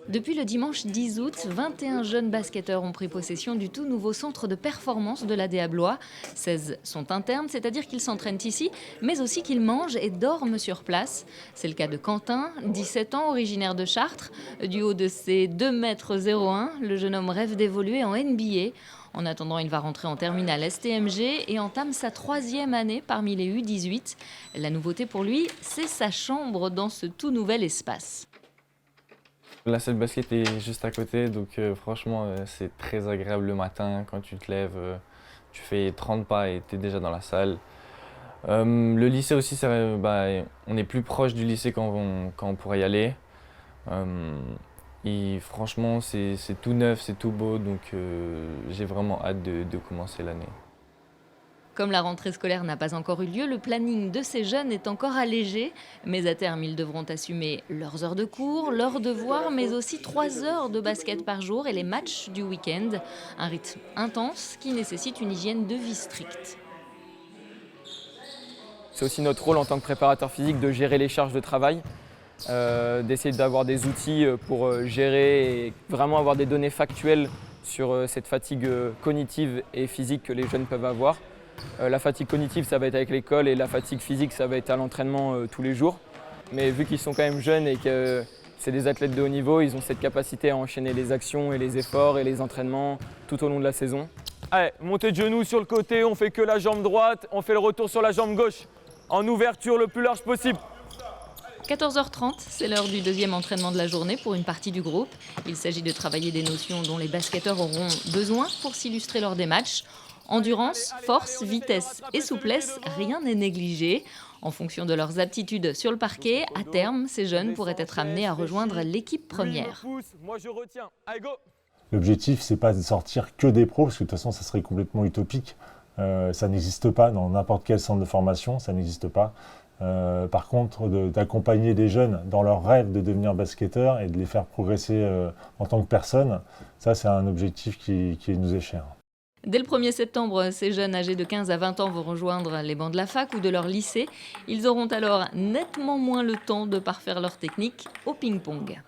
Depuis le dimanche 10 août, 21 jeunes basketteurs ont pris possession du tout nouveau centre de performance de l'ADA Blois. 16 sont internes, c'est-à-dire qu'ils s'entraînent ici, mais aussi qu'ils mangent et dorment sur place. C'est le cas de Quentin, 17 ans, originaire de Chartres. Du haut de ses 2,01 m, le jeune homme rêve d'évoluer en NBA. En attendant, il va rentrer en terminale STMG et entame sa 3e année parmi les U18. La nouveauté pour lui, c'est sa chambre dans ce tout nouvel espace. La salle de basket est juste à côté, donc franchement c'est très agréable le matin quand tu te lèves, tu fais 30 pas et tu es déjà dans la salle. Le lycée aussi, on est plus proche du lycée quand on pourrait y aller. Et franchement c'est tout neuf, c'est tout beau, donc j'ai vraiment hâte de commencer l'année. Comme la rentrée scolaire n'a pas encore eu lieu, le planning de ces jeunes est encore allégé. Mais à terme, ils devront assumer leurs heures de cours, leurs devoirs, mais aussi 3 heures de basket par jour et les matchs du week-end. Un rythme intense qui nécessite une hygiène de vie stricte. C'est aussi notre rôle en tant que préparateur physique de gérer les charges de travail, d'essayer d'avoir des outils pour gérer et vraiment avoir des données factuelles sur cette fatigue cognitive et physique que les jeunes peuvent avoir. La fatigue cognitive, ça va être avec l'école et la fatigue physique, ça va être à l'entraînement tous les jours. Mais vu qu'ils sont quand même jeunes et que c'est des athlètes de haut niveau, ils ont cette capacité à enchaîner les actions et les efforts et les entraînements tout au long de la saison. Allez, montée de genoux sur le côté, on fait que la jambe droite, on fait le retour sur la jambe gauche en ouverture le plus large possible. 14h30, c'est l'heure du deuxième entraînement de la journée pour une partie du groupe. Il s'agit de travailler des notions dont les basketteurs auront besoin pour s'illustrer lors des matchs. Endurance, force, vitesse et souplesse, rien n'est négligé. En fonction de leurs aptitudes sur le parquet, à terme, ces jeunes pourraient être amenés à rejoindre l'équipe première. L'objectif, c'est pas de sortir que des pros, parce que de toute façon, ça serait complètement utopique. Ça n'existe pas dans n'importe quel centre de formation, ça n'existe pas. Par contre, d'accompagner des jeunes dans leur rêve de devenir basketteur et de les faire progresser en tant que personne, ça, c'est un objectif qui nous est cher. Dès le 1er septembre, ces jeunes âgés de 15 à 20 ans vont rejoindre les bancs de la fac ou de leur lycée. Ils auront alors nettement moins le temps de parfaire leur technique au ping-pong.